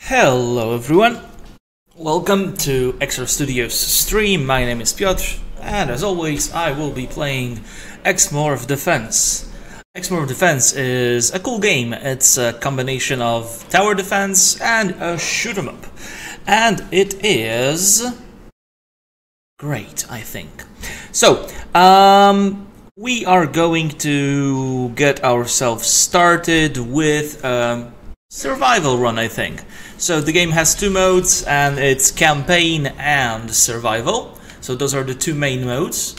Hello everyone, welcome to EXOR Studios stream. My name is Piotr, and as always I will be playing X-Morph Defense. X-Morph Defense is a cool game. It's a combination of tower defense and a shoot 'em up, and it is great, I think. So, we are going to get ourselves started with survival run, I think. So the game has two modes, and it's campaign and survival. So those are the two main modes.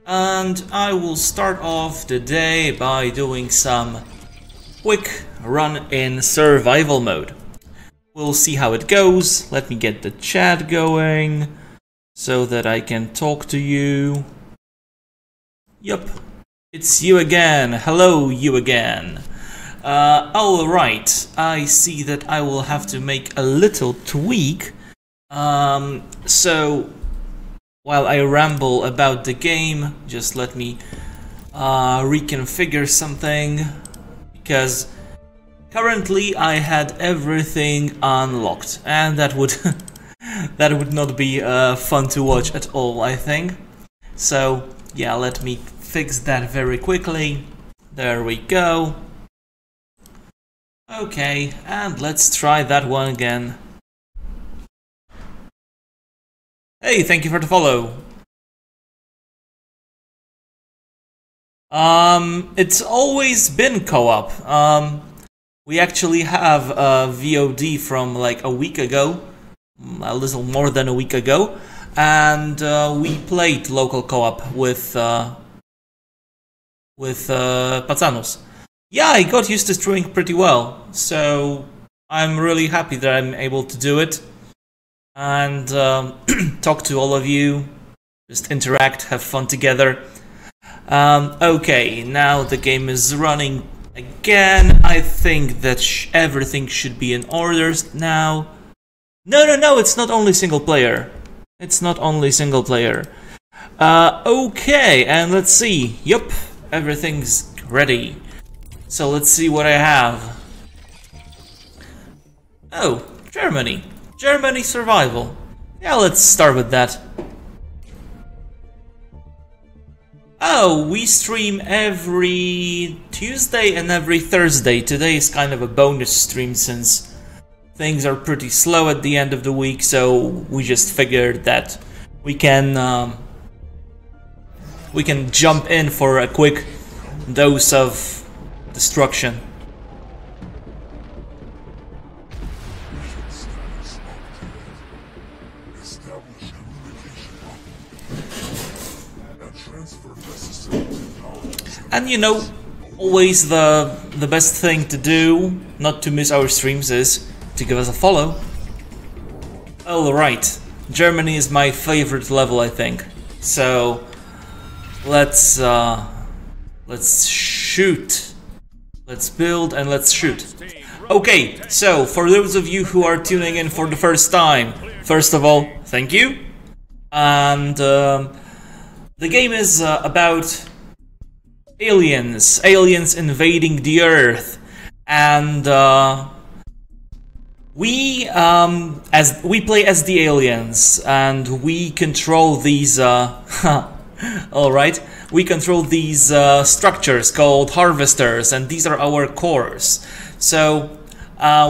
And I will start off the day by doing some quick run in survival mode. We'll see how it goes. Let me get the chat going so that I can talk to you. Yup, it's you again. Hello, you again. Alright, I see that I will have to make a little tweak. So, while I ramble about the game, just let me reconfigure something, because currently I had everything unlocked, and that would that would not be fun to watch at all, I think. So, yeah, let me fix that very quickly. There we go. Okay, and let's try that one again. Hey, thank you for the follow. It's always been co-op. We actually have a VOD from like a week ago, a little more than a week ago, and we played local co-op with Pacanus. Yeah, I got used to streaming pretty well, so I'm really happy that I'm able to do it and talk to all of you, just interact, have fun together. Okay, now the game is running again. I think that everything should be in order now. No, it's not only single player. It's not only single player. Okay, and let's see. Yup, everything's ready. So let's see what I have. Oh, Germany. Germany survival. Yeah, let's start with that. Oh, we stream every Tuesday and every Thursday. Today is kind of a bonus stream since things are pretty slow at the end of the week, so we just figured that we can jump in for a quick dose of destruction. And you know, always the best thing to do, not to miss our streams, is to give us a follow. Alright, Germany is my favorite level, I think. So let's shoot. Let's build and let's shoot. Okay, so for those of you who are tuning in for the first time, first of all, thank you. And the game is about aliens invading the Earth, and we play as the aliens, and we control these. All right. We control these structures called harvesters, and these are our cores. So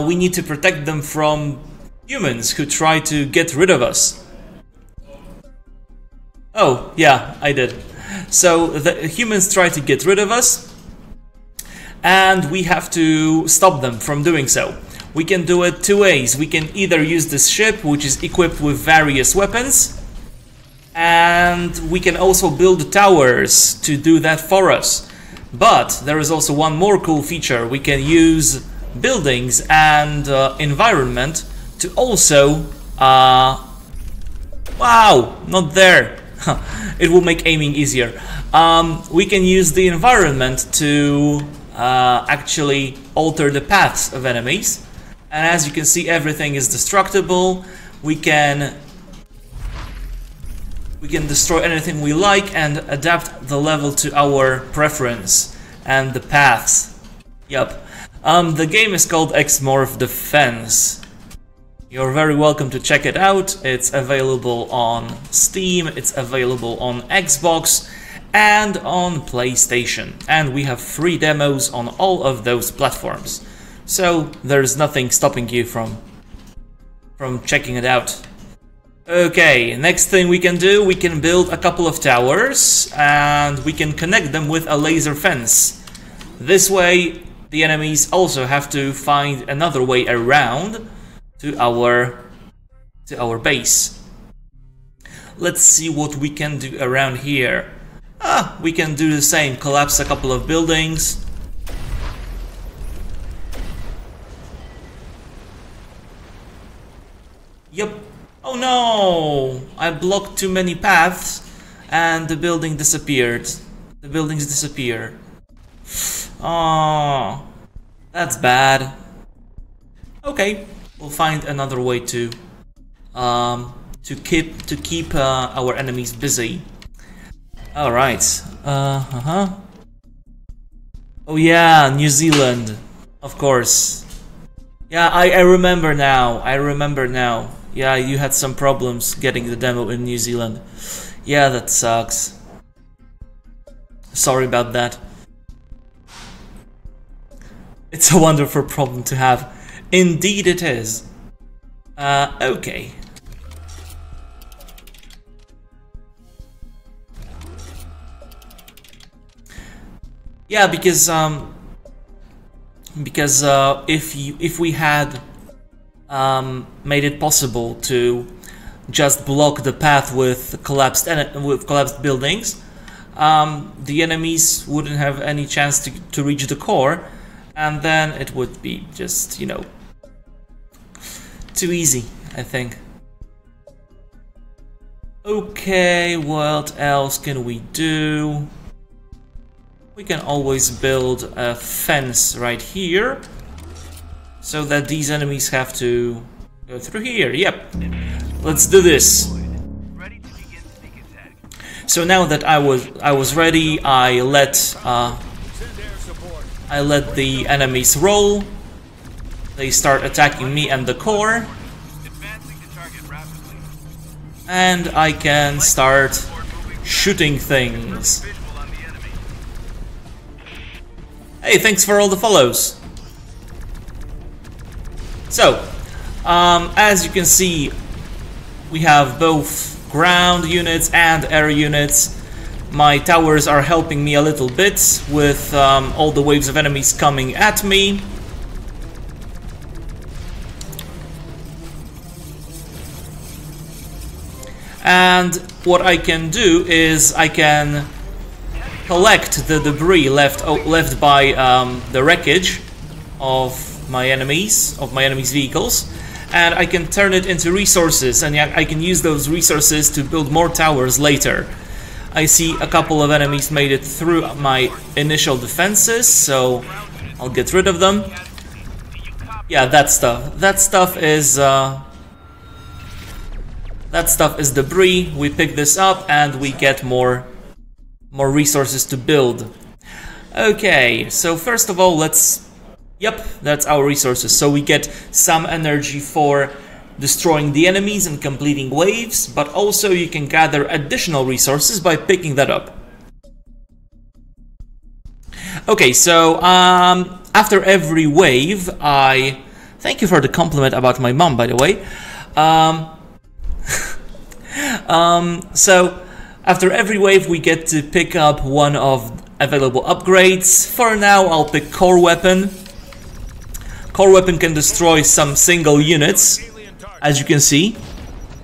we need to protect them from humans who try to get rid of us. Oh, yeah, I did. So the humans try to get rid of us, and we have to stop them from doing so. We can do it two ways. We can either use this ship, which is equipped with various weapons, and we can also build towers to do that for us. But there is also one more cool feature. We can use buildings and environment to also... wow, not there. It will make aiming easier. We can use the environment to actually alter the paths of enemies. And as you can see, everything is destructible. We can destroy anything we like and adapt the level to our preference and the paths. Yup. The game is called X-Morph Defense. You're very welcome to check it out. It's available on Steam, it's available on Xbox and on PlayStation. And we have free demos on all of those platforms. So there's nothing stopping you from checking it out. Okay, next thing we can do, we can build a couple of towers and we can connect them with a laser fence. This way the enemies also have to find another way around to our base. Let's see what we can do around here. We can do the same, collapse a couple of buildings. Yep. Oh no! I blocked too many paths and the building disappeared. The buildings disappear. Oh, that's bad. Okay. We'll find another way to keep our enemies busy. All right. Oh yeah, New Zealand, of course. Yeah, I remember now. I remember now. Yeah, you had some problems getting the demo in New Zealand. Yeah, that sucks. Sorry about that. It's a wonderful problem to have. Indeed it is. Okay. Yeah, because if we had made it possible to just block the path with collapsed buildings, the enemies wouldn't have any chance to reach the core, and then it would be just, you know, too easy, I think. Okay, what else can we do? We can always build a fence right here, so that these enemies have to go through here. Yep, let's do this. So now that I was ready, I let the enemies roll. They start attacking me and the core, and I can start shooting things. Hey, thanks for all the follows. So, as you can see, we have both ground units and air units. My towers are helping me a little bit with all the waves of enemies coming at me. And what I can do is I can collect the debris left by the wreckage of my enemies' vehicles, and I can turn it into resources, and I can use those resources to build more towers later. I see a couple of enemies made it through my initial defenses, so I'll get rid of them. Yeah, that stuff is debris. We pick this up and we get more resources to build. Okay, so first of all, yep, that's our resources. So we get some energy for destroying the enemies and completing waves, but also you can gather additional resources by picking that up. Okay, so after every wave, thank you for the compliment about my mom, by the way. So after every wave we get to pick up one of available upgrades. For now I'll pick Core Weapon. Core Weapon can destroy some single units, as you can see.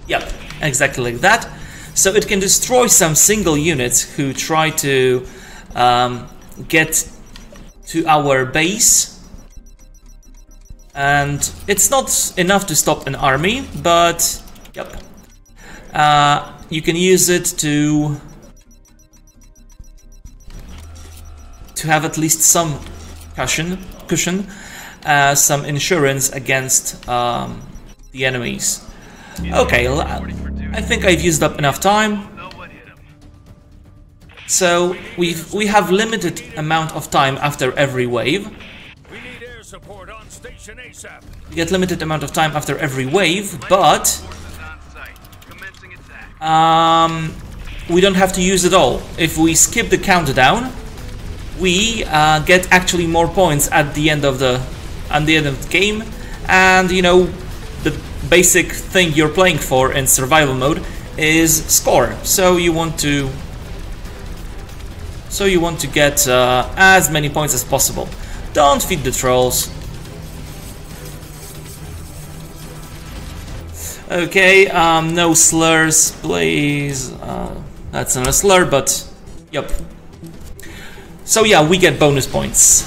Yep, exactly like that. So it can destroy some single units who try to get to our base. And it's not enough to stop an army, but yep. You can use it to have at least some cushion, some insurance against the enemies. Okay, I think I've used up enough time. So we have limited amount of time after every wave. You get limited amount of time after every wave, but we don't have to use it all. If we skip the countdown, we get actually more points at the end of the game, and you know, the basic thing you're playing for in survival mode is score. So you want to get as many points as possible. Don't feed the trolls. Okay, no slurs, please. That's not a slur, but yep. So yeah, we get bonus points.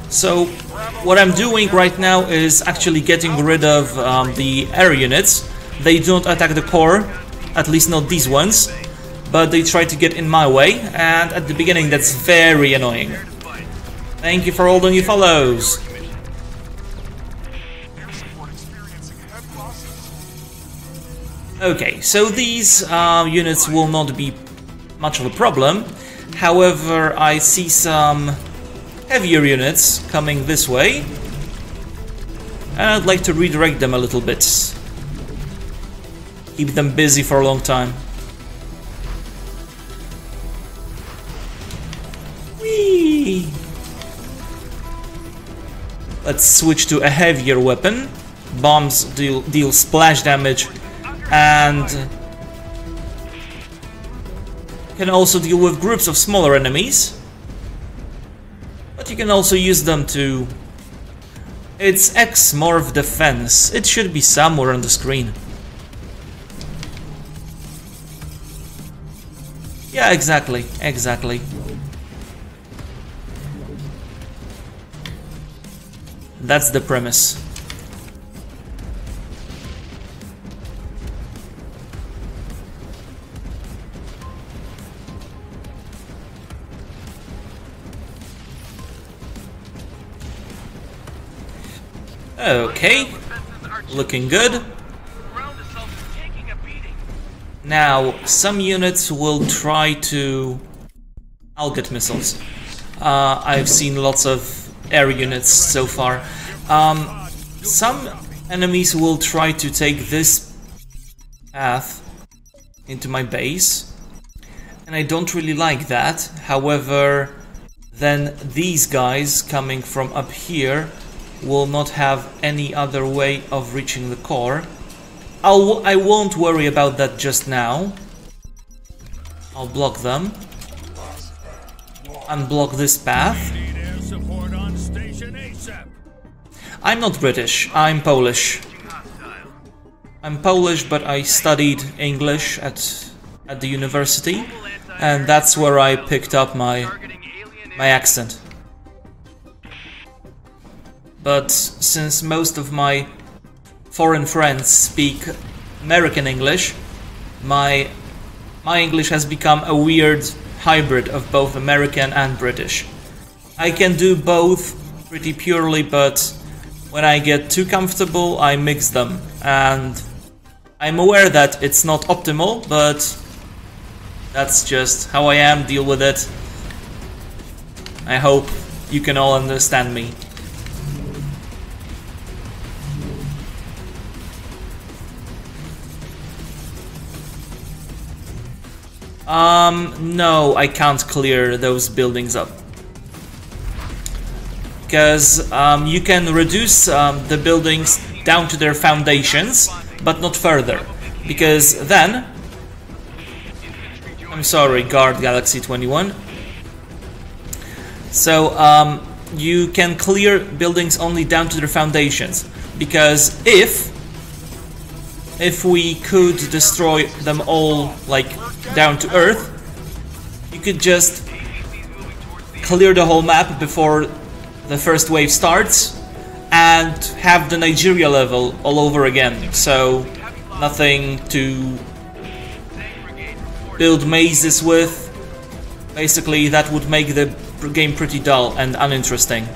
So what I'm doing right now is actually getting rid of the air units. They don't attack the core, at least not these ones, but they try to get in my way, and at the beginning that's very annoying. Thank you for all the new follows. Okay, so these units will not be much of a problem. However, I see some heavier units coming this way, and I'd like to redirect them a little bit. Keep them busy for a long time. Whee! Let's switch to a heavier weapon. Bombs deal splash damage and can also deal with groups of smaller enemies. But you can also use them to... It's X-Morph defense. It should be somewhere on the screen. Yeah, exactly. That's the premise. Okay, looking good. Now, some units will try to... I'll get missiles. I've seen lots of air units so far. Some enemies will try to take this path into my base, and I don't really like that. However, then these guys coming from up here will not have any other way of reaching the core. I won't worry about that just now. I'll block them. Unblock this path. I'm not British, I'm Polish. I'm Polish, but I studied English at the university, and that's where I picked up my accent. But since most of my foreign friends speak American English, my English has become a weird hybrid of both American and British. I can do both pretty purely, but when I get too comfortable, I mix them. And I'm aware that it's not optimal, but that's just how I am, deal with it. I hope you can all understand me. No, I can't clear those buildings up. Because you can reduce the buildings down to their foundations, but not further. Because then... I'm sorry, Guard Galaxy 21. So, you can clear buildings only down to their foundations. Because if we could destroy them all, like, down to Earth, you could just clear the whole map before the first wave starts and have the Nigeria level all over again. So, nothing to build mazes with. Basically, that would make the game pretty dull and uninteresting.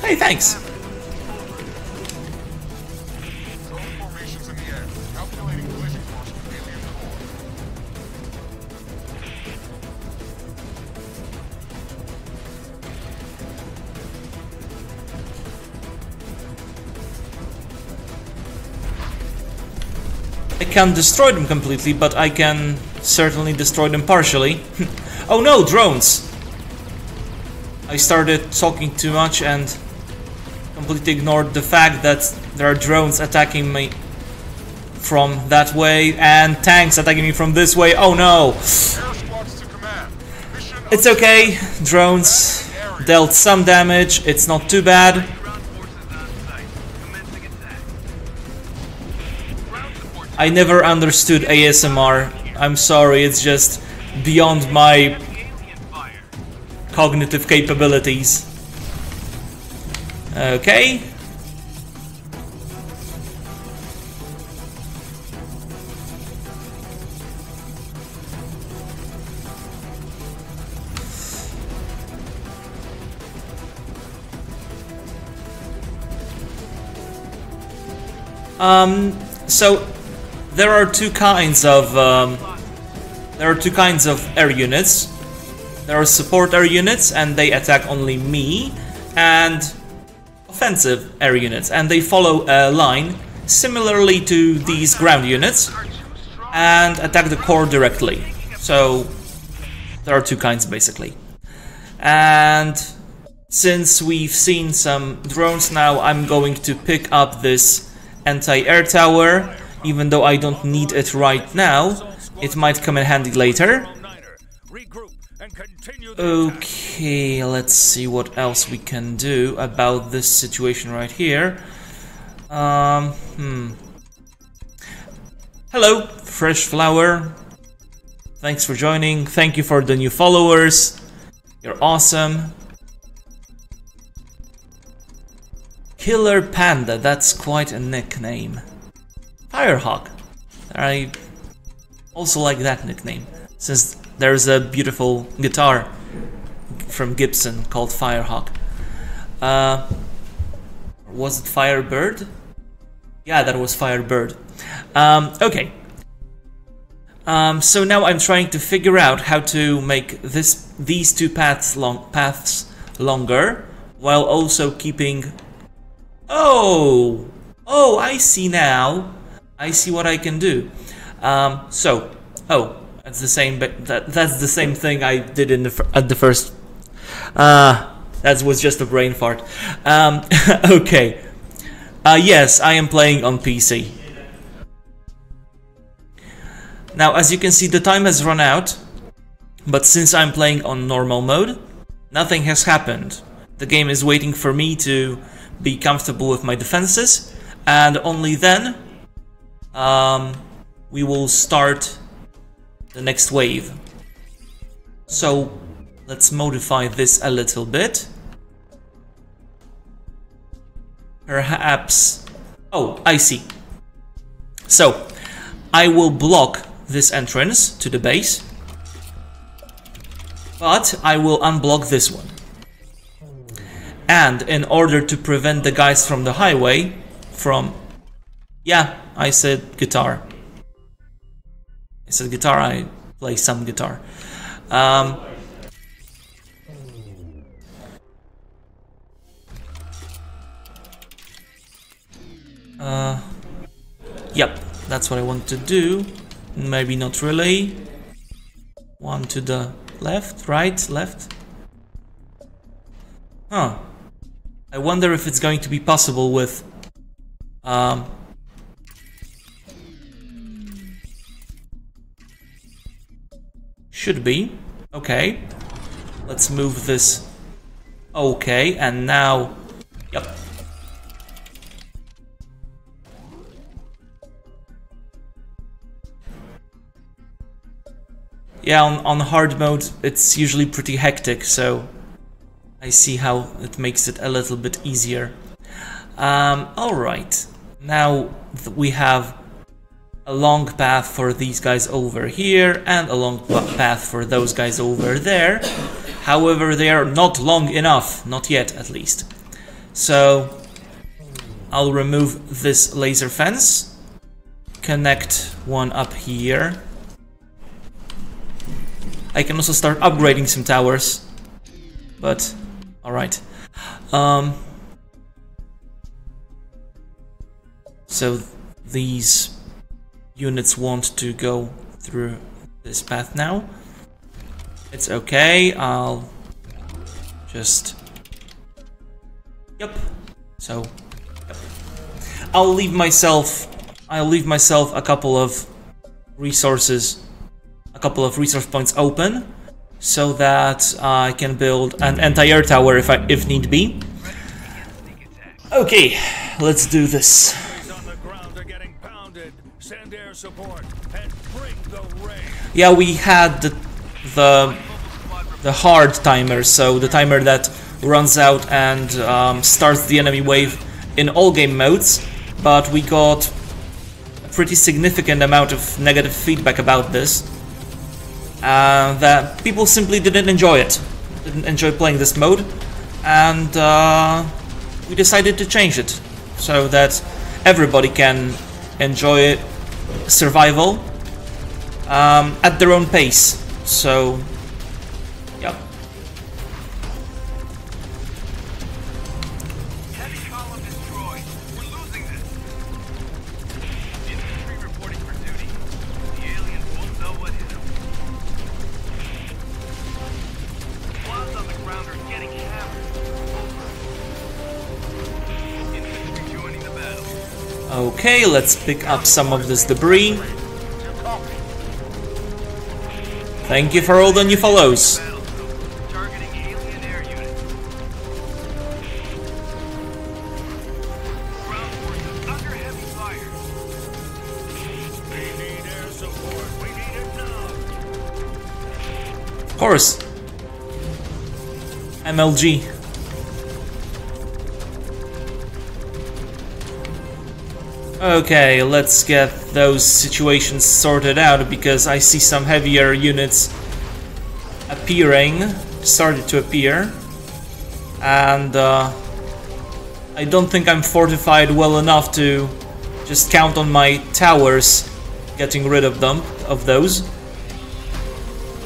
Hey, thanks. Drone formations in the air. Calculating collision course with alien core. I can't destroy them completely, but I can certainly destroy them partially. Oh no, drones! I started talking too much and completely ignored the fact that there are drones attacking me from that way and tanks attacking me from this way. Oh no! Air squads to command. Mission It's okay, drones dealt some damage, it's not too bad. I never understood ASMR. I'm sorry, it's just beyond my cognitive capabilities. Okay. So there are two kinds of air units. There are support air units, and they attack only me, and offensive air units, and they follow a line similarly to these ground units and attack the core directly. So there are two kinds basically. And since we've seen some drones now, I'm going to pick up this anti-air tower. Even though I don't need it right now, it might come in handy later. Okay, let's see what else we can do about this situation right here. Hello, Fresh Flower. Thanks for joining. Thank you for the new followers. You're awesome. Killer Panda, that's quite a nickname. Firehawk. I also like that nickname, since there's a beautiful guitar from Gibson called Firehawk. Was it Firebird? Yeah, that was Firebird. Okay. So now I'm trying to figure out how to make these two paths longer, while also keeping. Oh, I see now. I see what I can do. That's the same. That's the same thing I did at the first. That was just a brain fart. Okay. Yes, I am playing on PC. Now, as you can see, the time has run out. But since I'm playing on normal mode, nothing has happened. The game is waiting for me to be comfortable with my defenses, and only then we will start the next wave. So let's modify this a little bit. Perhaps. Oh, I see. So I will block this entrance to the base, but I will unblock this one. And in order to prevent the guys from the highway from... Yeah, I said guitar. I said guitar, I play some guitar. Yep, that's what I want to do. Maybe not really. One to the left, right, left. Huh. I wonder if it's going to be possible with... Should be. Okay. Let's move this. Okay, and now... Yep. Yeah, on hard mode, it's usually pretty hectic, so... I see how it makes it a little bit easier. Alright. Now we have a long path for these guys over here and a long path for those guys over there. However, they are not long enough. Not yet, at least. So I'll remove this laser fence, connect one up here. I can also start upgrading some towers, but alright. So these units want to go through this path now. It's okay, I'll just... Yep. So, yep. I'll leave myself a couple of resource points open, so that I can build an entire tower if need be. Okay, let's do this. Yeah, we had the hard timer, so the timer that runs out and starts the enemy wave in all game modes, but we got a pretty significant amount of negative feedback about this, that people simply didn't enjoy it, didn't enjoy playing this mode, and we decided to change it so that everybody can enjoy survival at their own pace. So yeah. Heavy column destroyed. We're losing this. Infantry reporting for duty. The aliens won't know what hit them. Squads on the ground are getting hammered. Over. Infantry joining the battle. Okay, let's pick up some of this debris. Thank you for all the new follows. Targeting alien air units. Ground forces under heavy fire. We need air support. We need it now. Of course. MLG. Okay, let's get those situations sorted out, because I see some heavier units started to appear, and I don't think I'm fortified well enough to just count on my towers getting rid of those.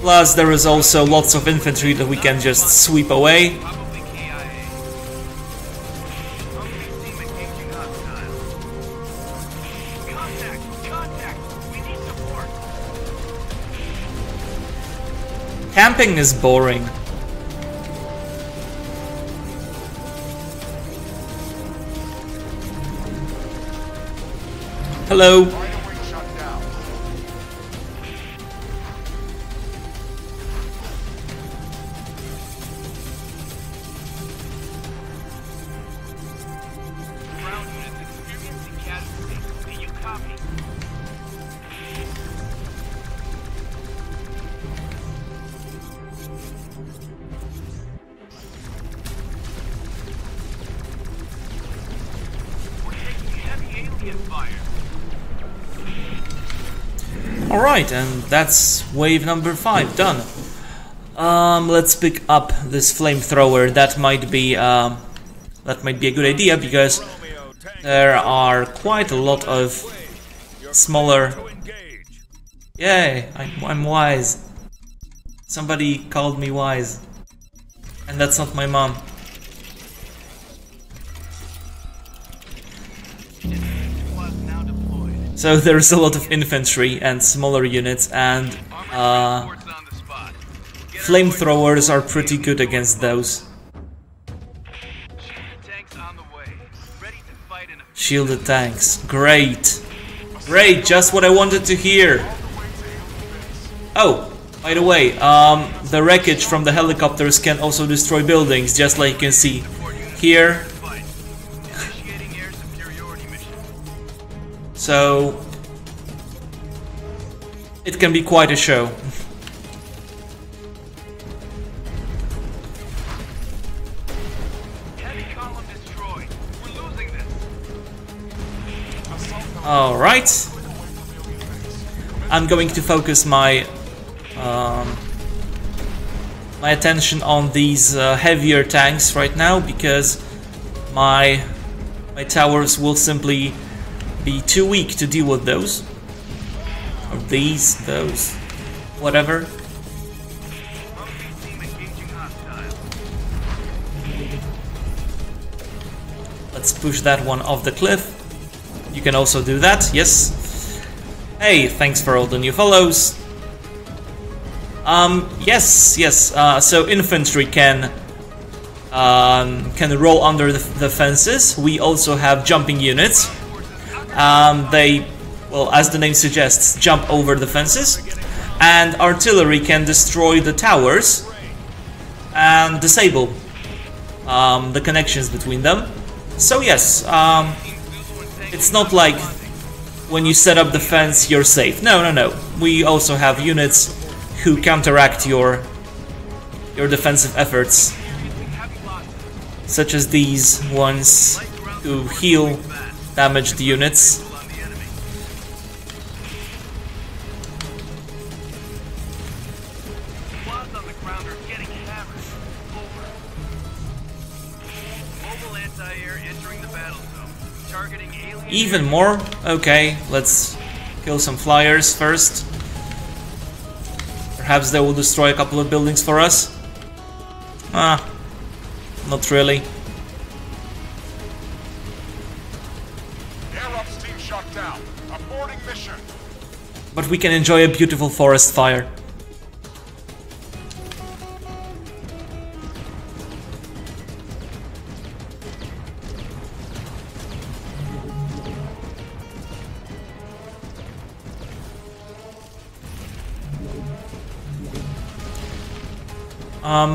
Plus, there is also lots of infantry that we can just sweep away. Probably KIA. Team engaging hostiles. Contact! We need support. Camping is boring. Hello. Right away shut down. Ground units experiencing casualties. Do you copy? We're taking heavy alien fire. Alright, and that's wave number 5 done. Let's pick up this flamethrower. That might be a good idea, because there are quite a lot of smaller... Yay, I'm wise. Somebody called me wise. And that's not my mom. Squads now deployed. So there's a lot of infantry and smaller units, and Reports on the spot. Get flamethrowers are pretty good against those. shielded tanks on the way. Ready to fight in a Shielded tanks. Great. Great, just what I wanted to hear. Oh, by the way, the wreckage from the helicopters can also destroy buildings, just like you can see here. fight. Initiating air superiority mission. So it can be quite a show. Heavy column destroyed. We're losing this. Alright. I'm going to focus my my attention on these heavier tanks right now, because my towers will simply be too weak to deal with those. Or these, those, whatever. Let's push that one off the cliff. You can also do that, yes. Hey, thanks for all the new follows. Yes. So infantry can roll under the fences. We also have jumping units. They, well, as the name suggests, jump over the fences. And artillery can destroy the towers and disable the connections between them. So yes, it's not like when you set up the fence you're safe. No. We also have units who counteract your defensive efforts, such as these ones who heal damaged units. Even more? Okay, let's kill some flyers first. Perhaps they will destroy a couple of buildings for us. Not really. Air Ops team shut down. Aborting mission. But we can enjoy a beautiful forest fire.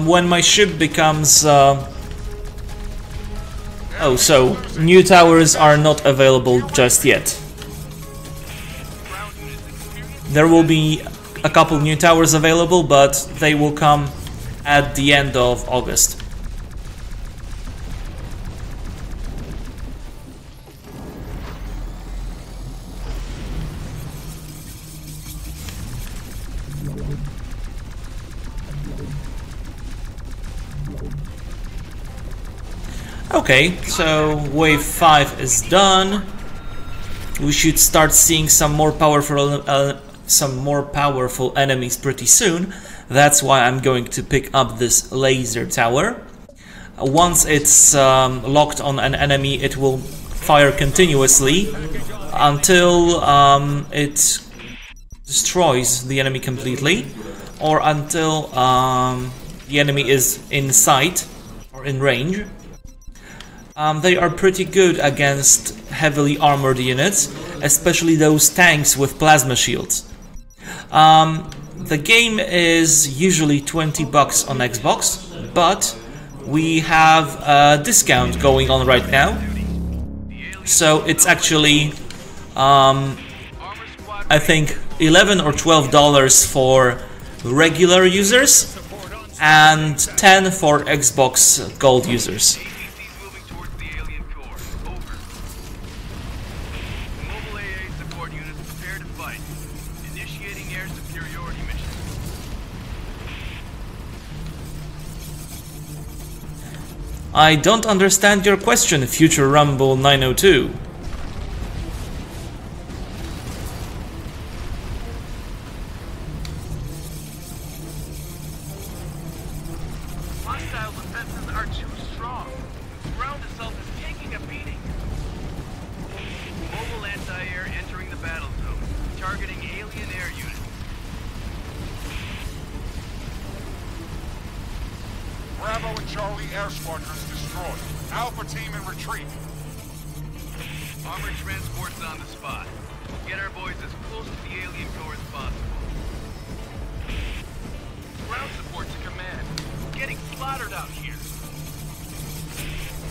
When my ship becomes... so new towers are not available just yet. There will be a couple new towers available, but they will come at the end of August. Okay, so wave 5 is done. We should start seeing some more powerful enemies pretty soon. That's why I'm going to pick up this laser tower. Once it's locked on an enemy, it will fire continuously until it destroys the enemy completely, or until the enemy is in sight or in range. They are pretty good against heavily armored units, especially those tanks with plasma shields. The game is usually $20 on Xbox, but we have a discount going on right now. So it's actually, I think, $11 or $12 for regular users and $10 for Xbox Gold users. I don't understand your question, Future Rumble 902. Hostile defenses are too strong. Ground assault is taking a beating. Mobile anti-air entering the battle zone, targeting alien air units. Bravo and Charlie air squadrons destroyed. Alpha team in retreat. Armored transports on the spot. Get our boys as close to the alien core as possible. Ground support to command. Getting slaughtered out here.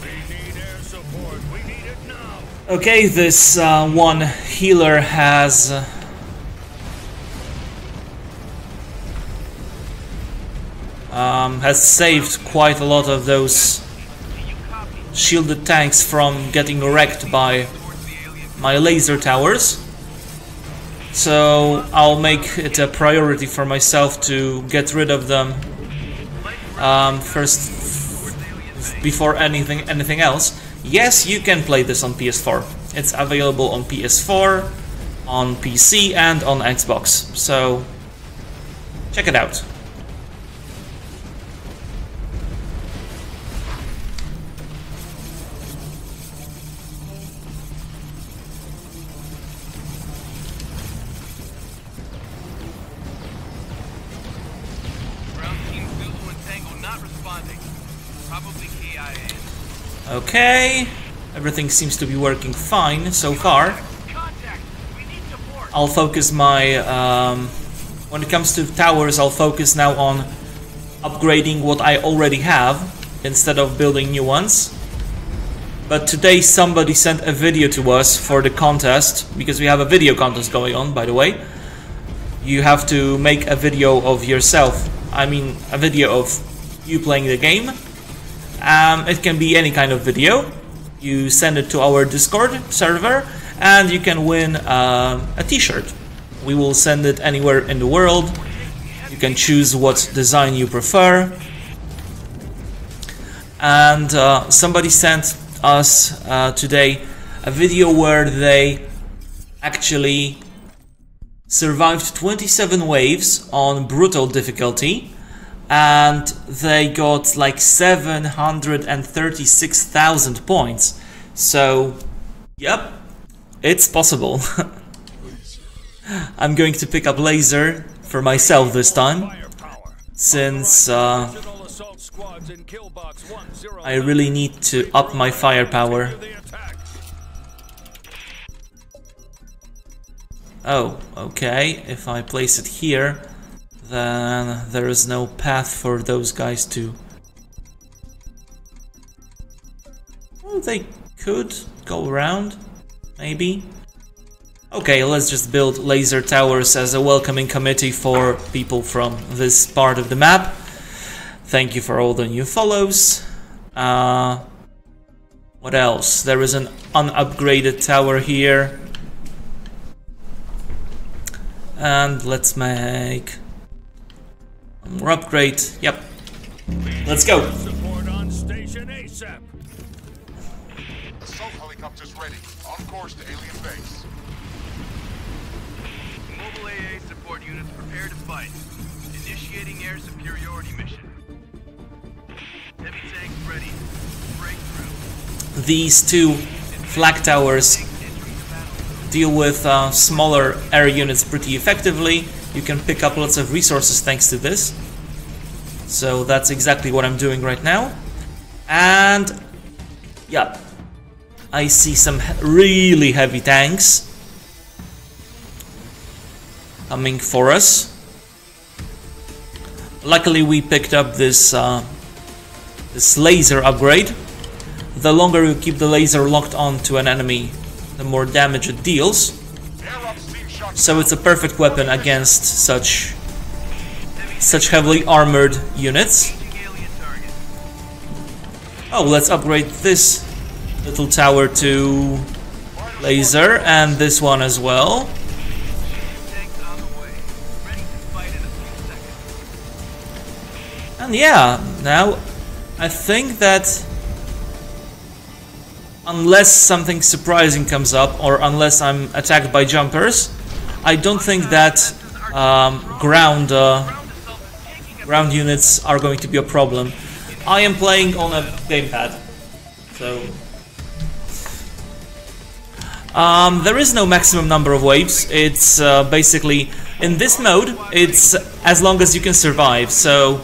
We need air support. We need it now. Okay, this one healer has saved quite a lot of those shielded tanks from getting wrecked by my laser towers. So I'll make it a priority for myself to get rid of them first before anything else, yes, you can play this on PS4. It's available on PS4, on PC, and on Xbox. So, check it out. Okay, everything seems to be working fine so far. I'll focus my... when it comes to towers, I'll focus now on upgrading what I already have instead of building new ones. But today somebody sent a video to us for the contest, because we have a video contest going on, by the way. You have to make a video of yourself. I mean, a video of you playing the game. It can be any kind of video. You send it to our Discord server and you can win a t-shirt. We will send it anywhere in the world. You can choose what design you prefer. And somebody sent us today a video where they actually survived 27 waves on brutal difficulty. And they got like 736,000 points. So, yep, it's possible. I'm going to pick up laser for myself this time, since I really need to up my firepower. Oh, okay, if I place it here, then there is no path for those guys to... Well, they could go around, maybe. Okay, let's just build laser towers as a welcoming committee for people from this part of the map. Thank you for all the new follows. What else? There is an unupgraded tower here. And let's make... more upgrade. Yep. Let's go. Support on station ASAP. Assault helicopters ready. On course to alien base. Mobile AA support units prepare to fight. Initiating air superiority mission. Heavy tanks ready. Breakthrough. These two flag towers deal with smaller air units pretty effectively. You can pick up lots of resources thanks to this. So that's exactly what I'm doing right now. And yeah, I see some really heavy tanks coming for us. Luckily we picked up this this laser upgrade. The longer you keep the laser locked on to an enemy, the more damage it deals. So it's a perfect weapon against such heavily armored units. Oh, let's upgrade this little tower to laser, and this one as well. And yeah, now I think that unless something surprising comes up, or unless I'm attacked by jumpers, I don't think that ground units are going to be a problem. I am playing on a gamepad, so there is no maximum number of waves. It's basically, in this mode, it's as long as you can survive. So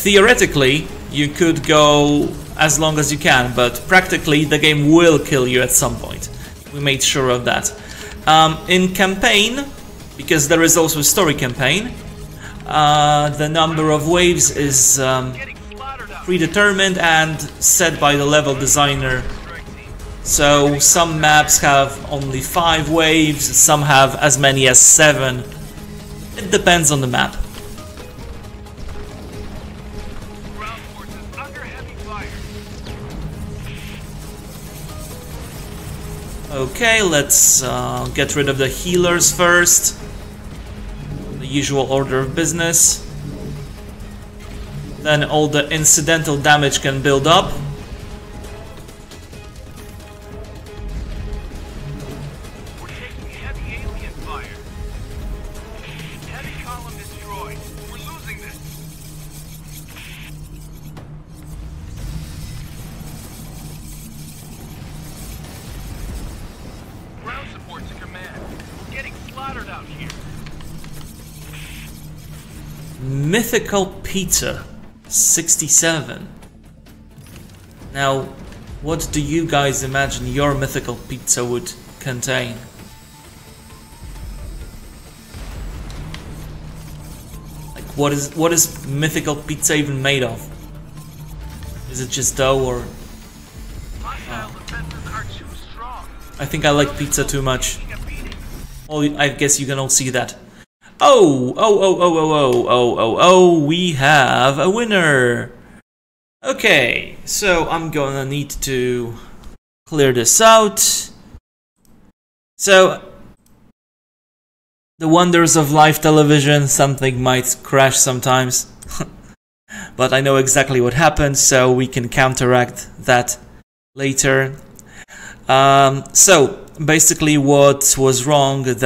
theoretically, you could go as long as you can, but practically the game will kill you at some point. We made sure of that. In campaign, because there is also a story campaign, the number of waves is predetermined and set by the level designer. So some maps have only 5 waves, some have as many as 7. It depends on the map. Okay, let's get rid of the healers first. The usual order of business. Then all the incidental damage can build up. column destroyed. We're losing this. Ground support to command. We're getting slaughtered out here. Mythical pizza, 67. Now, what do you guys imagine your mythical pizza would contain? Like, what is mythical pizza even made of? Is it just dough or? Hostile defenses are too strong. I think I like pizza too much. Oh, I guess you can all see that. Oh, we have a winner. Okay, so I'm gonna need to clear this out. So, the wonders of live television, something might crash sometimes. But I know exactly what happened, so we can counteract that later. So, basically what was wrong is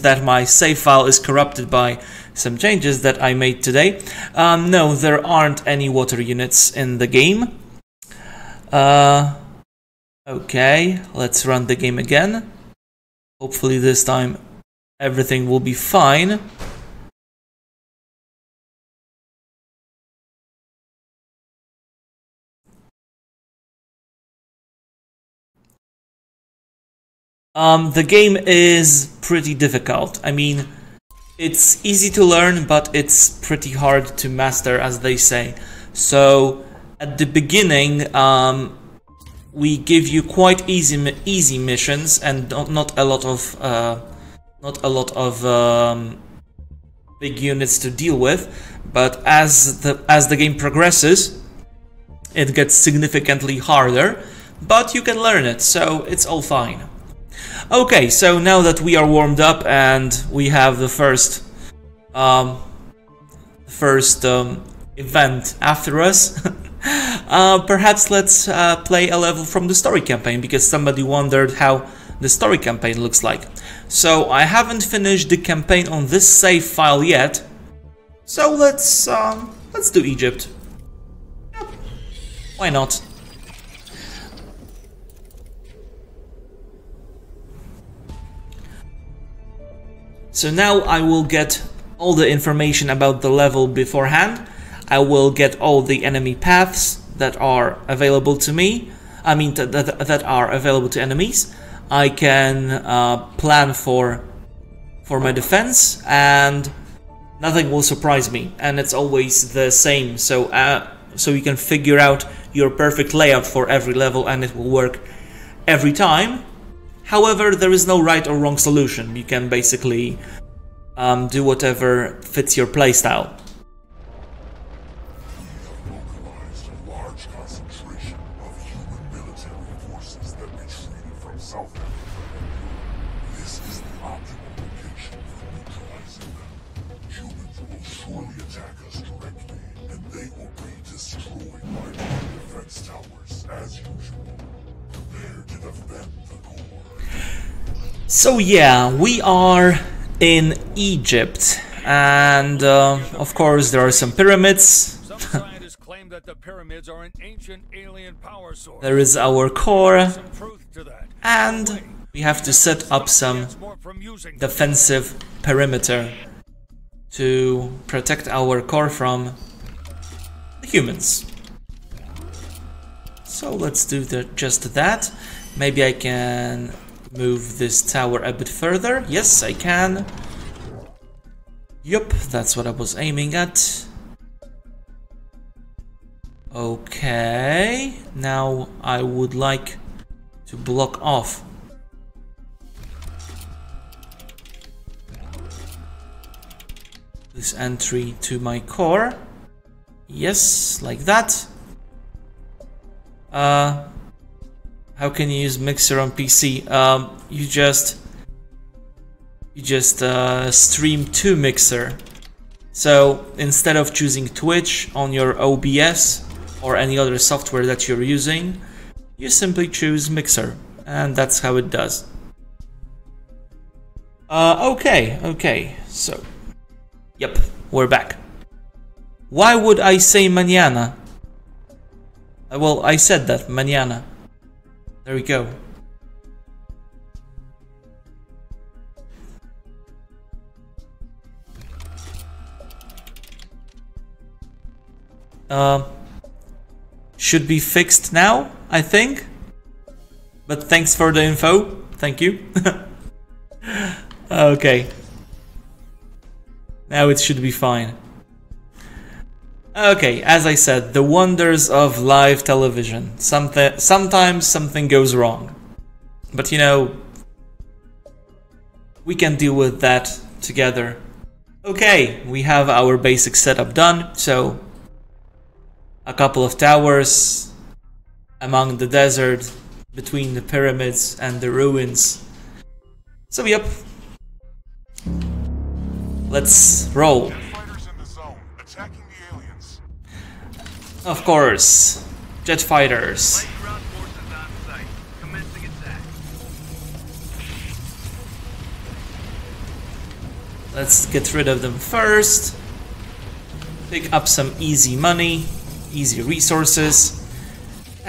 that my save file is corrupted by some changes that I made today. No, there aren't any water units in the game. Okay, let's run the game again. Hopefully this time everything will be fine. The game is pretty difficult. I mean, it's easy to learn, but it's pretty hard to master, as they say. So, at the beginning, we give you quite easy missions and not a lot of big units to deal with. But as the game progresses, it gets significantly harder. But you can learn it, so it's all fine. Okay, so now that we are warmed up and we have the first event after us, perhaps let's play a level from the story campaign, because somebody wondered how the story campaign looks like. So I haven't finished the campaign on this save file yet, so let's do Egypt. Yep. Why not? So now I will get all the information about the level beforehand. I will get all the enemy paths that are available to me. I mean, that are available to enemies. I can plan for my defense, and nothing will surprise me. And it's always the same. So you can figure out your perfect layout for every level, and it will work every time. However, there is no right or wrong solution. You can basically do whatever fits your playstyle. We have localized a large concentration of human military forces that retreated from South Africa and Europe. This is the optimal location for neutralizing them. Humans will surely attack us directly, and they will be destroyed by our defense towers as usual. Prepare to defend the core. So yeah, we are in Egypt, and of course there are some pyramids. Some scientists claim that the pyramids are an ancient alien power source. There is our core, Some truth to that. and we have to set up some defensive perimeter to protect our core from the humans. So let's do just that. Maybe I can move this tower a bit further. Yes, I can. Yup, that's what I was aiming at. Okay, now I would like to block off this entry to my core. Yes, like that. How can you use Mixer on PC? You just stream to Mixer. So instead of choosing Twitch on your OBS or any other software that you're using, you simply choose Mixer, and that's how it does. Okay, so Yep, we're back. Why would I say mañana? Well, I said that, mañana. There we go. Should be fixed now, I think. But thanks for the info. Thank you. Okay. Now it should be fine. Okay, as I said, the wonders of live television. Sometimes something goes wrong. But you know, we can deal with that together. Okay, we have our basic setup done, so a couple of towers among the desert, between the pyramids and the ruins. So yep, let's roll. Jet fighters in the zone, attacking the aliens. Of course, jet fighters. Light ground forces on site. Commencing attack. Let's get rid of them first. Pick up some easy money, easy resources,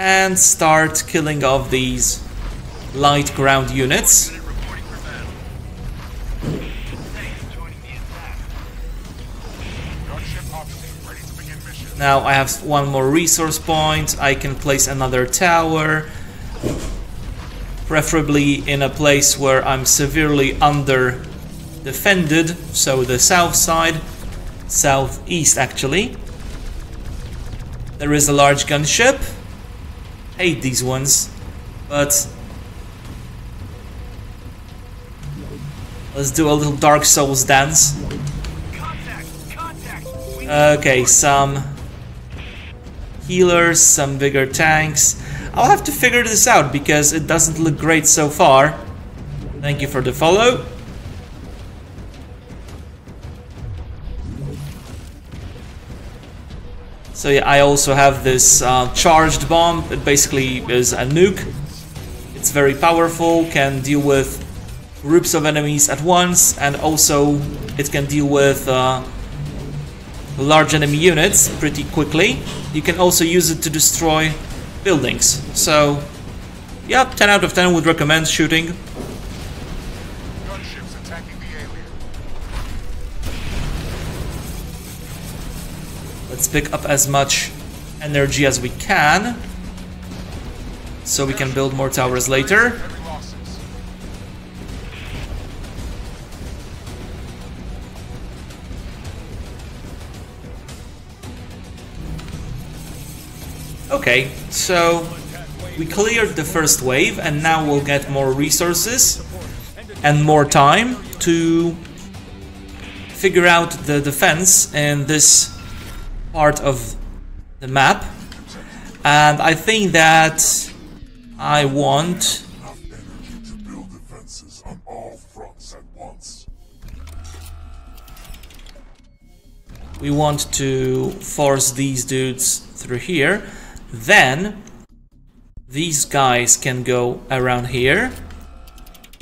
and start killing off these light ground units. Unit reporting for battle. Tanks joining the attack. Gunship option, ready to begin mission. Now I have one more resource point. I can place another tower, preferably in a place where I'm severely under defended, so the south side, southeast actually. There is a large gunship. Hate these ones, but let's do a little Dark Souls dance. Contact! Okay, some healers, some bigger tanks. I'll have to figure this out because it doesn't look great so far. Thank you for the follow. So yeah, I also have this charged bomb. It basically is a nuke. It's very powerful, can deal with groups of enemies at once, and also it can deal with large enemy units pretty quickly. You can also use it to destroy buildings. So yeah, 10 out of 10 would recommend shooting. Gunships attacking the alien. Let's pick up as much energy as we can, so we can build more towers later. Heavy losses. Okay, so we cleared the first wave, and now we'll get more resources and more time to figure out the defense in this part of the map. And I think that I want Enough energy to build defenses on all fronts at once. we want to force these dudes through here. Then these guys can go around here,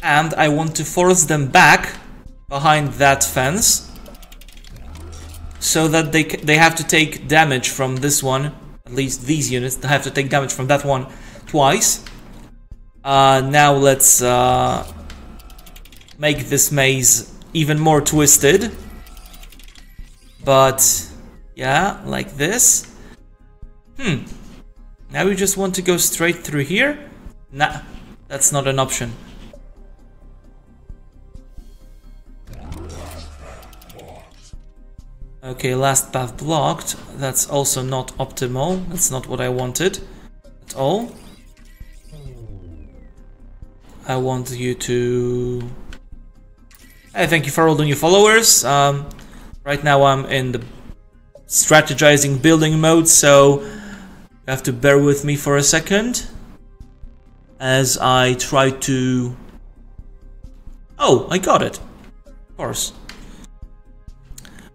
and I want to force them back behind that fence, so that they have to take damage from this one. At least these units have to take damage from that one twice. Now let's make this maze even more twisted. But yeah, like this. Now we just want to go straight through here? Nah, that's not an option. Okay, last path blocked. That's also not optimal. That's not what I wanted at all. I want you to... Hey, thank you for all the new followers. Right now I'm in the strategizing building mode, so you have to bear with me for a second as I try to... Oh, I got it. Of course.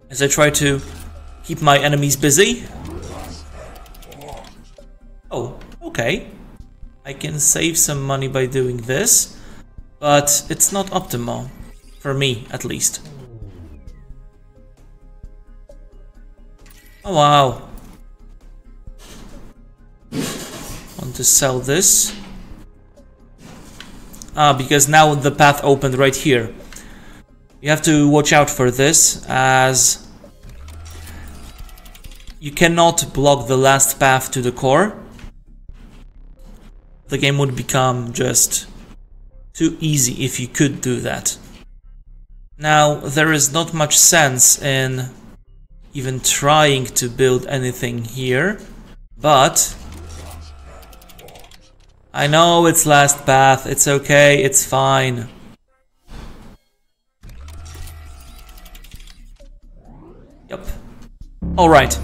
As I try to keep my enemies busy. Oh, okay. I can save some money by doing this, but it's not optimal. For me, at least. Oh wow. Want to sell this. Because now the path opened right here. You have to watch out for this, as you cannot block the last path to the core. The game would become just too easy if you could do that. Now, there is not much sense in even trying to build anything here, but I know it's last path, it's okay, it's fine. Yep. Alright,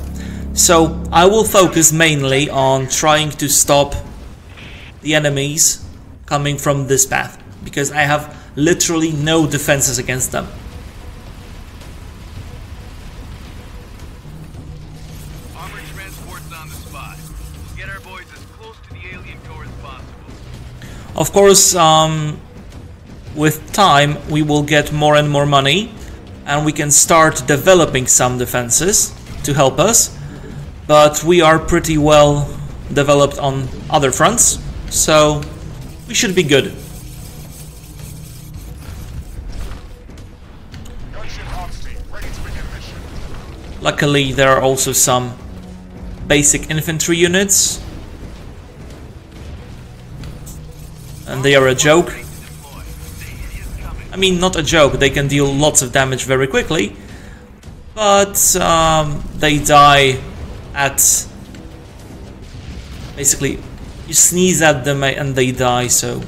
so I will focus mainly on trying to stop the enemies coming from this path, because I have literally no defenses against them. Armored transport's on the spot. Get our boys as close to the alien core as possible. Of course, with time we will get more and more money, and we can start developing some defenses to help us, but we are pretty well developed on other fronts, so we should be good. Luckily, there are also some basic infantry units, and they are a joke. I mean, not a joke, they can deal lots of damage very quickly, but they die at... basically, you sneeze at them and they die, so...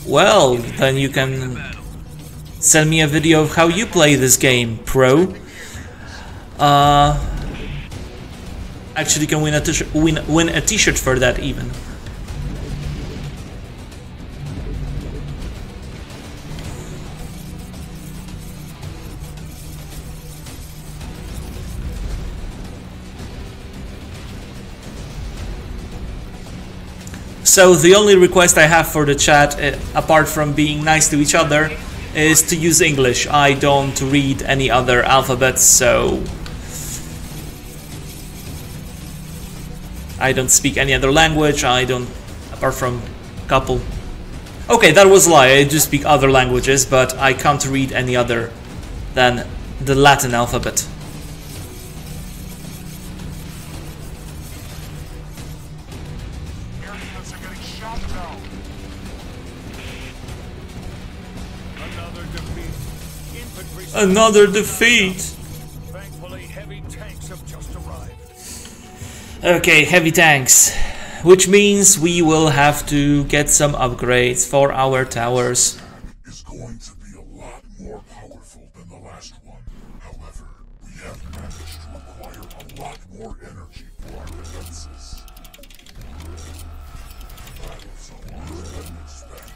Well, then you can send me a video of how you play this game, pro. Actually, you can win a t-shirt, win a t-shirt for that even. So the only request I have for the chat, apart from being nice to each other, is to use English. I don't read any other alphabets, so I don't speak any other language. I don't, apart from a couple. Okay, that was a lie. I do speak other languages, but I can't read any other than the Latin alphabet. Another defeat. Thankfully, heavy tanks have just arrived. Okay, heavy tanks, which means we will have to get some upgrades for our towers. Is going to be a lot more powerful than the last one. However, we have managed to acquire a lot more energy for our defenses. The battle zone has been expanded.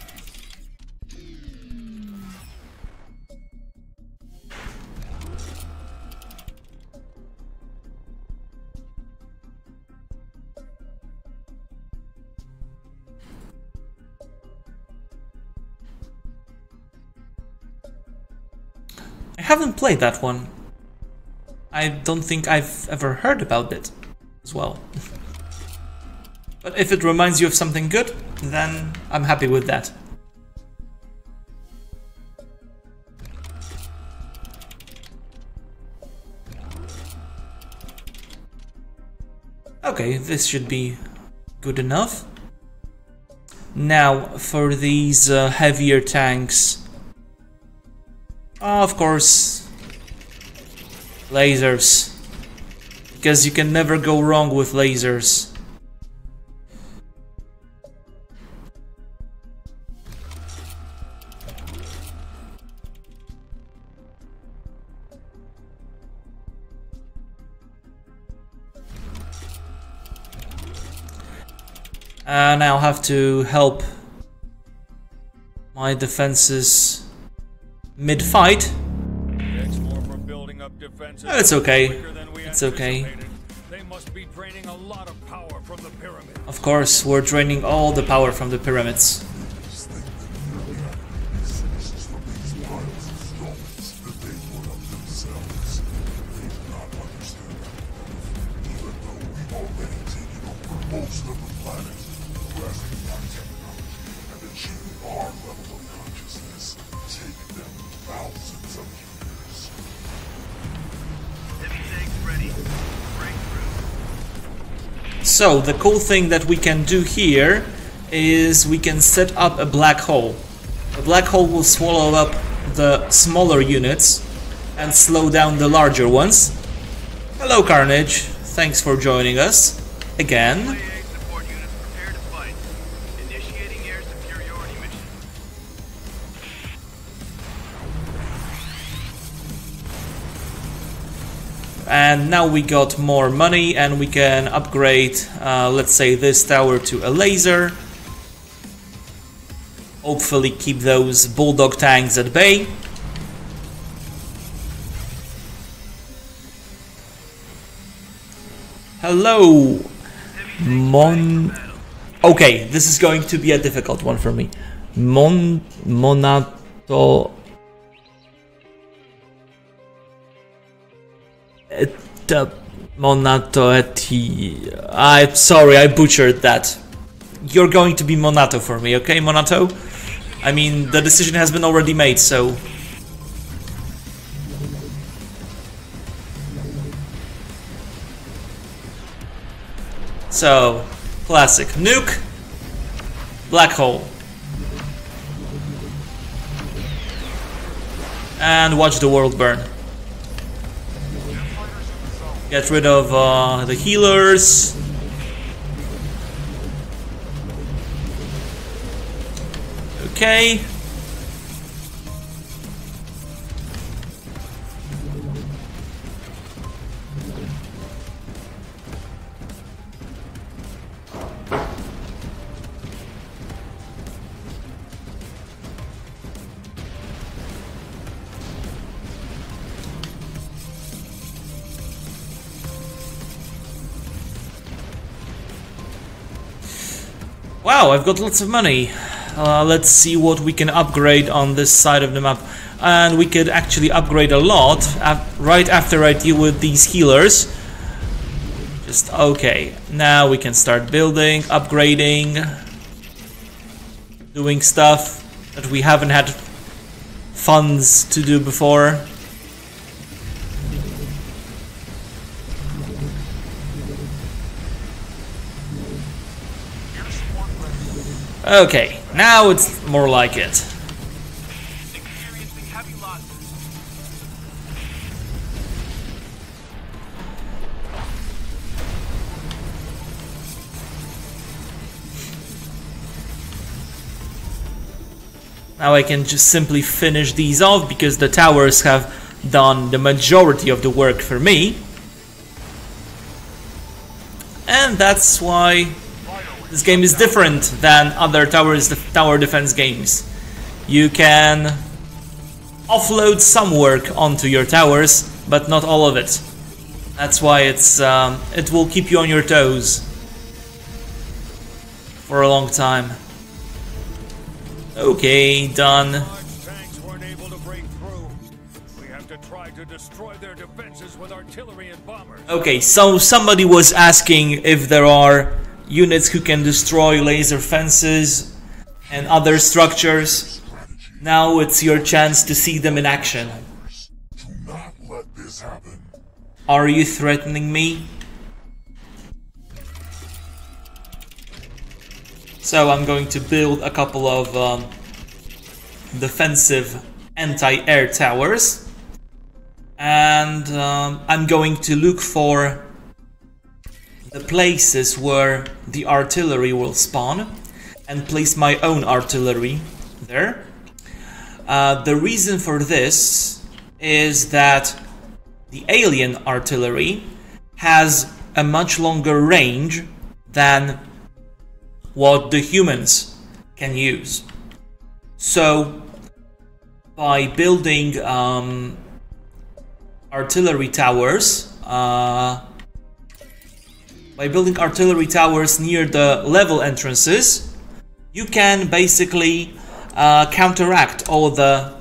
I haven't played that one. I don't think I've ever heard about it as well. But if it reminds you of something good, then I'm happy with that. Okay, this should be good enough. Now, for these heavier tanks, of course, lasers, because you can never go wrong with lasers. And I'll have to help my defenses mid-fight. X-Morph are building up defenses It's okay. quicker than we It's okay. anticipated. They must be draining a lot of power from the pyramid. Of course, we're draining all the power from the pyramids. Most of the planet, grasping our technology and achieving our level of consciousness, take them thousands of years. Heavy tanks ready. Breakthrough. So, the cool thing that we can do here is we can set up a black hole. The black hole will swallow up the smaller units and slow down the larger ones. Hello, Carnage. Thanks for joining us again. AA support units prepare to fight. Initiating air superiority mission. And now we got more money and we can upgrade, let's say, this tower to a laser. Hopefully keep those bulldog tanks at bay. Hello, Okay, this is going to be a difficult one for me. Monato... Monatoeti... I'm sorry, I butchered that. You're going to be Monato for me, okay, Monato? I mean, the decision has been already made, so... So, classic. Nuke, black hole. And watch the world burn. Get rid of the healers. Okay. Wow, I've got lots of money. Let's see what we can upgrade on this side of the map. And we could actually upgrade a lot right after I deal with these healers. Just okay. Now we can start building, upgrading, doing stuff that we haven't had funds to do before. Okay, now it's more like it. Experiencing heavy losses. Now I can just simply finish these off because the towers have done the majority of the work for me. And that's why this game is different than other tower defense games. You can offload some work onto your towers, but not all of it. That's why it will keep you on your toes for a long time. Okay, done. Tanks weren't able to break through. We have to try to destroy their defenses with artillery and bombers. Okay, so somebody was asking if there are units who can destroy laser fences and other structures. Now it's your chance to see them in action. Do not let this happen. Are you threatening me? So I'm going to build a couple of defensive anti-air towers. And I'm going to look for the places where the artillery will spawn and place my own artillery there. The reason for this is that the alien artillery has a much longer range than what the humans can use. So by building by building artillery towers near the level entrances, you can basically counteract all the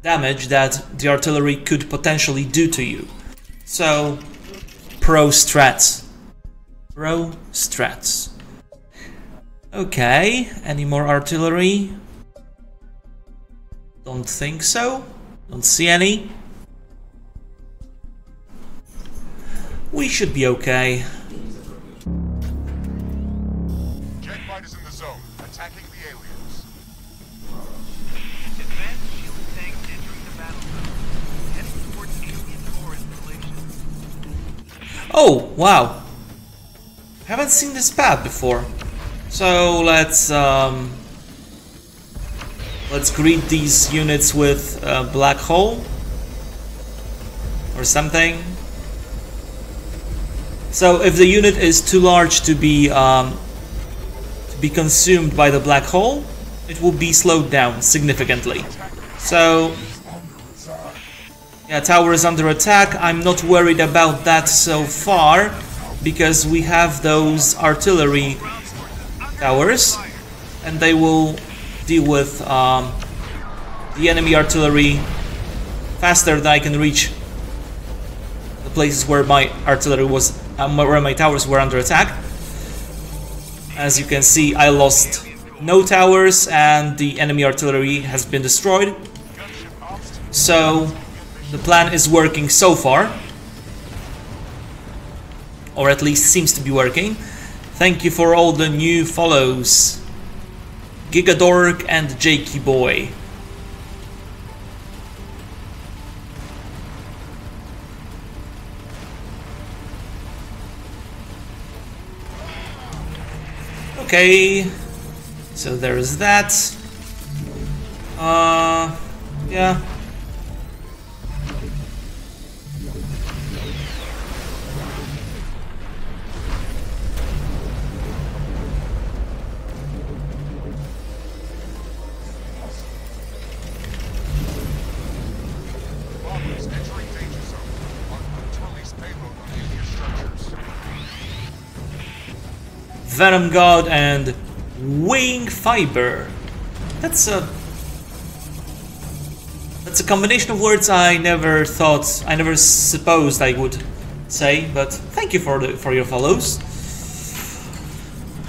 damage that the artillery could potentially do to you. So, pro strats. Pro strats. Okay, any more artillery? Don't think so. Don't see any. We should be okay. Jet fighters in the zone, attacking the aliens. Advanced shield tanks entering the battle zone. Heading towards alien core installation. Oh, wow. Haven't seen this path before. So let's greet these units with a black hole or something. So if the unit is too large to be consumed by the black hole, it will be slowed down significantly. So yeah, tower is under attack. I'm not worried about that so far because we have those artillery towers, and they will deal with the enemy artillery faster than I can reach the places where my artillery was, where my towers were under attack. As you can see, I lost no towers and the enemy artillery has been destroyed. So the plan is working so far, or at least seems to be working. Thank you for all the new follows, Gigadork and Jakey Boy. Okay, so there is that. Yeah. Bombers entering danger zone. To release payload on alien structures. Venom God and Wing Fiber. That's a combination of words I never supposed I would say, but thank you for your follows.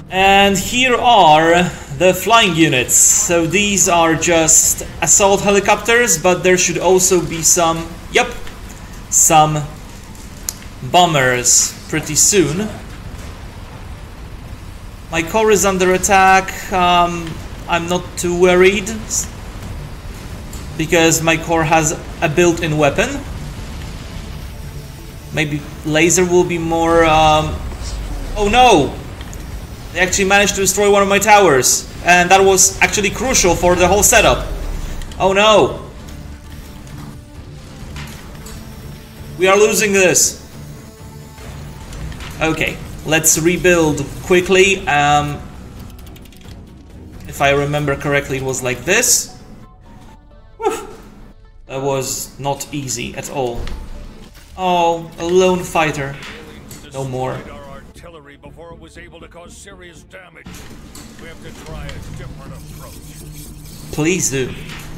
And here are the flying units. So these are just assault helicopters, but there should also be some bombers pretty soon. My core is under attack. I'm not too worried because my core has a built-in weapon. Maybe laser will be more... Oh no! They actually managed to destroy one of my towers, and that was actually crucial for the whole setup. Oh no! We are losing this. Okay, let's rebuild quickly. If I remember correctly, it was like this. Whew. That was not easy at all. Oh, a lone fighter. No more. Our artillery before it was able to cause serious damage. We have to try a different approach. Please do.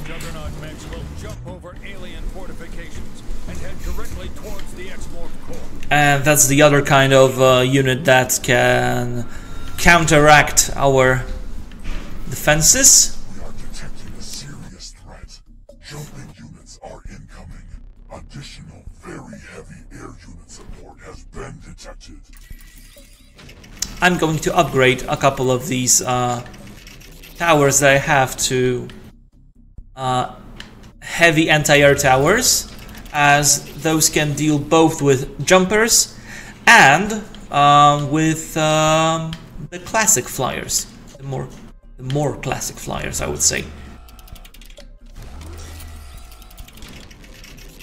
Juggernaut mechs will jump over alien fortifications and head directly towards the X-Morph core. And that's the other kind of unit that can counteract our defenses. We are detecting a serious threat. Jumping units are incoming. Additional very heavy air unit support has been detected. I'm going to upgrade a couple of these towers that I have to heavy anti-air towers, as those can deal both with jumpers and with the classic flyers, the more classic flyers, I would say.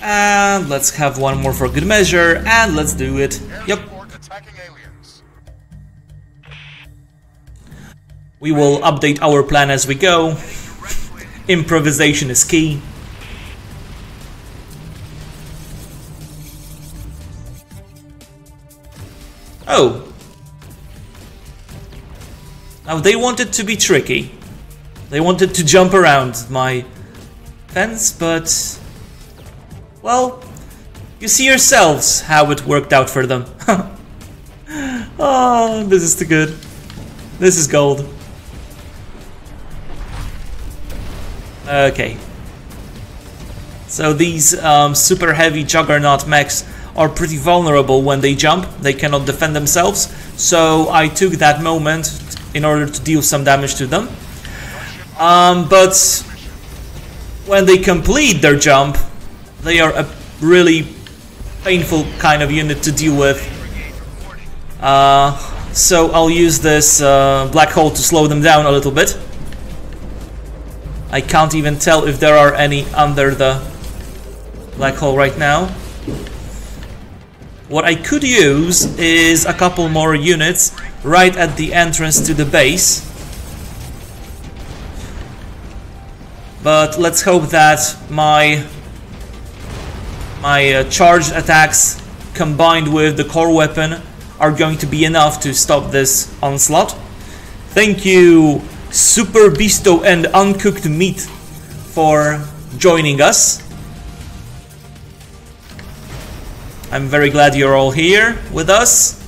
And let's have one more for good measure, and let's do it. Yep. Attacking aliens. We will update our plan as we go. Improvisation is key. Oh, Now they wanted to be tricky. They wanted to jump around my fence, but... well, you see yourselves how it worked out for them. Oh, this is too good. This is gold. Okay. So these super heavy juggernaut mechs are pretty vulnerable when they jump. They cannot defend themselves. So I took that moment in order to deal some damage to them. But when they complete their jump, they are a really painful kind of unit to deal with. So I'll use this black hole to slow them down a little bit. I can't even tell if there are any under the black hole right now. What I could use is a couple more units right at the entrance to the base. But let's hope that my charged attacks combined with the core weapon are going to be enough to stop this onslaught. Thank you, Super Bisto and Uncooked Meat, for joining us. I'm very glad you're all here with us.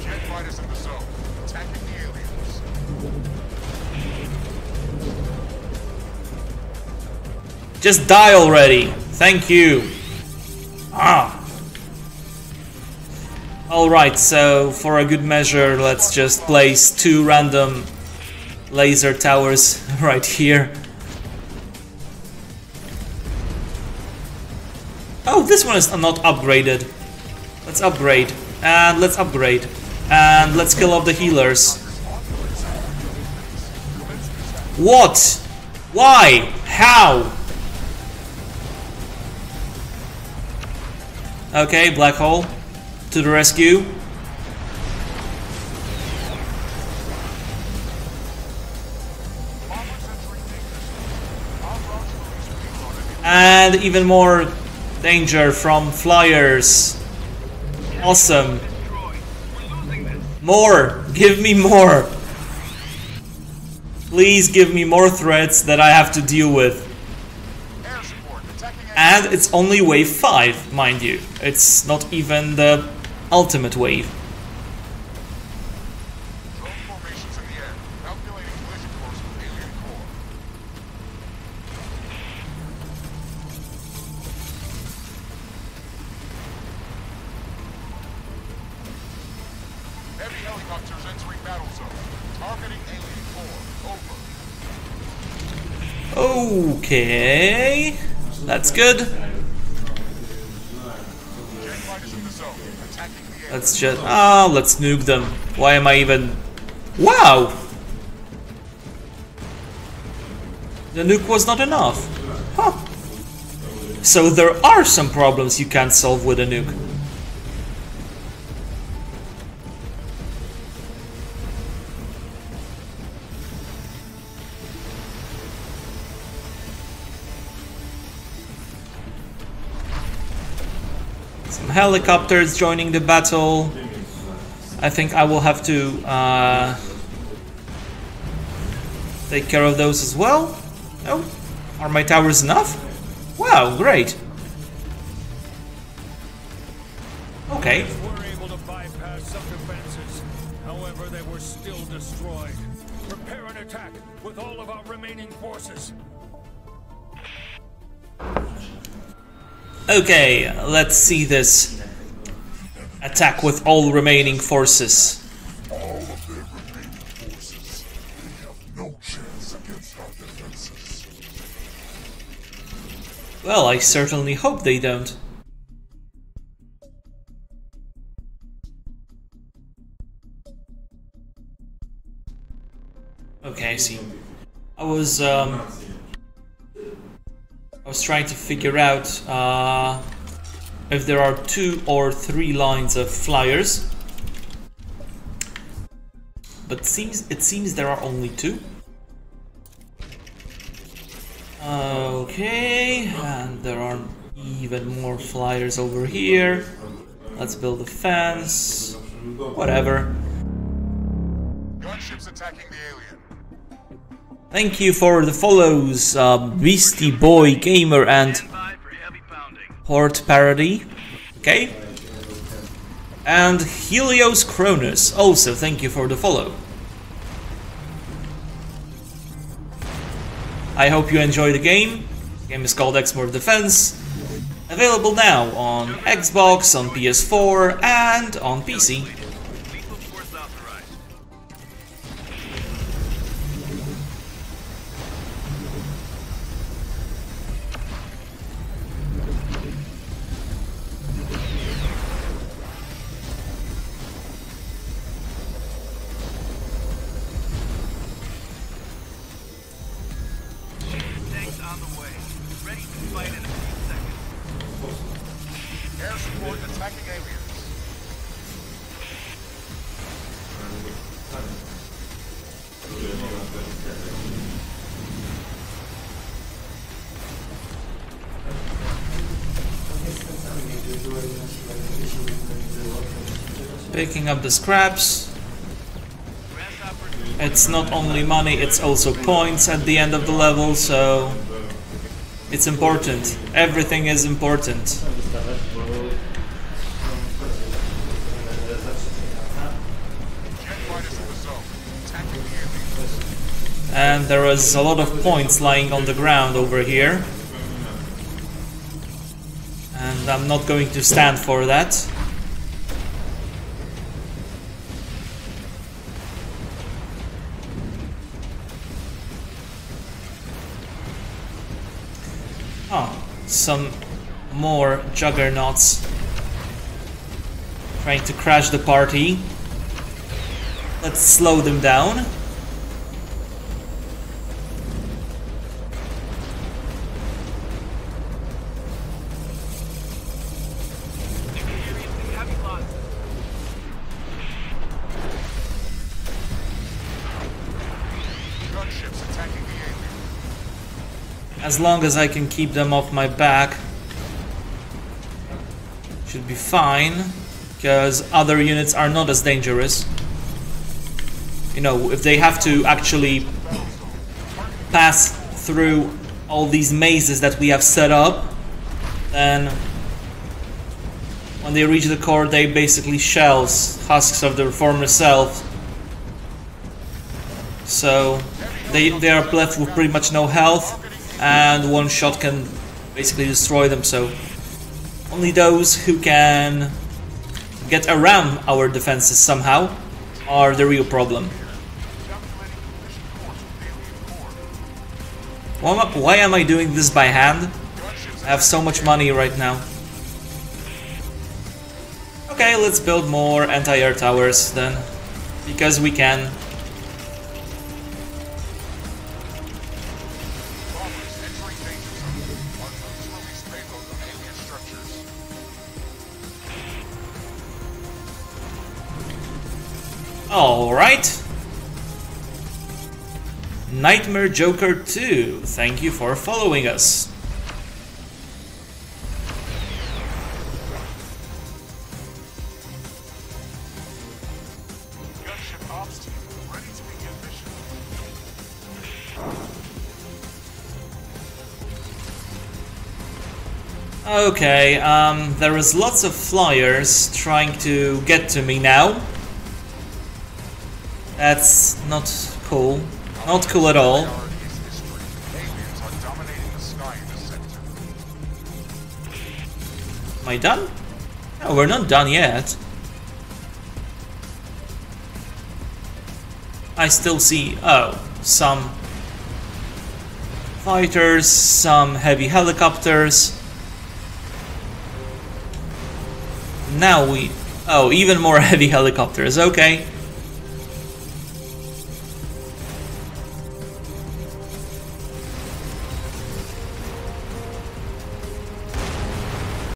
Jet fighters in the zone, attacking the aliens. Just die already. Thank you. Alright, so for a good measure, let's just place 2 random laser towers right here. Oh, this one is not upgraded. Let's upgrade. And let's upgrade. And let's kill off the healers. What? Why? How? Okay, black hole to the rescue. And even more danger from flyers. Awesome. More! Give me more! Please give me more threats that I have to deal with. And it's only wave 5, mind you. It's not even the ultimate wave. Drone formations in the air, calculating collision course with alien core. Heavy helicopters entering battle zone. Targeting alien core. Over. Okay. That's good. Jet fighters in the zone, attacking the aliens. Let's just... let's nuke them. Why am I even... Wow! The nuke was not enough. Huh. So there are some problems you can't solve with a nuke. Some helicopters joining the battle. I think I will have to take care of those as well. Oh, are my towers enough? Wow, great. Okay. Were able to bypass some defenses. However, they were still destroyed. Prepare an attack with all of our remaining forces. Okay, let's see this attack with all remaining forces. All of their remaining forces. They have no chance against our defenses. Well, I certainly hope they don't. Okay, I see. I was trying to figure out if there are 2 or 3 lines of flyers, but it seems there are only 2. Okay, and there are Even more flyers over here. Let's build a fence. Whatever. Gunships attacking the alien. Thank you for the follows, Beastie Boy Gamer and Stand by for heavy pounding. Horde Parody. Okay. And Helios Cronus. Also, thank you for the follow. I hope you enjoy the game. The game is called X-Morph Defense. Available now on Xbox, on PS4, and on PC. Lethal force authorized. Tanks on the way. Ready to fight in a few seconds. Air support attacking aliens. Picking up the scraps. Grasshoppers. It's not only money, it's also points at the end of the level, so it's important. Everything is important. Jet fighters in the zone. Attacking the aliens. And there is a lot of points lying on the ground over here. And I'm not going to stand for that. Oh, some more juggernauts trying to crash the party. Let's slow them down. Experiencing heavy losses. Gunships attacking the alien. As long as I can keep them off my back, should be fine, because other units are not as dangerous. You know, if they have to actually pass through all these mazes that we have set up, then when they reach the core, they basically shells, husks of their former self. So they are left with pretty much no health, and one shot can basically destroy them. So only those who can get around our defenses somehow are the real problem. Why am I doing this by hand? I have so much money right now. Okay, let's build more anti-air towers then, because we can. Bombers entering danger zone. Artillery's release payload on alien structures. Alright. Nightmare Joker 2, thank you for following us. Gunship ops team ready to begin mission. Okay, there is lots of flyers trying to get to me now. That's not cool. Not cool at all. Priority is history. Aliens are dominating the sky in this sector. Am I done? No, we're not done yet. I still see, some fighters, some heavy helicopters. Now even more heavy helicopters, okay.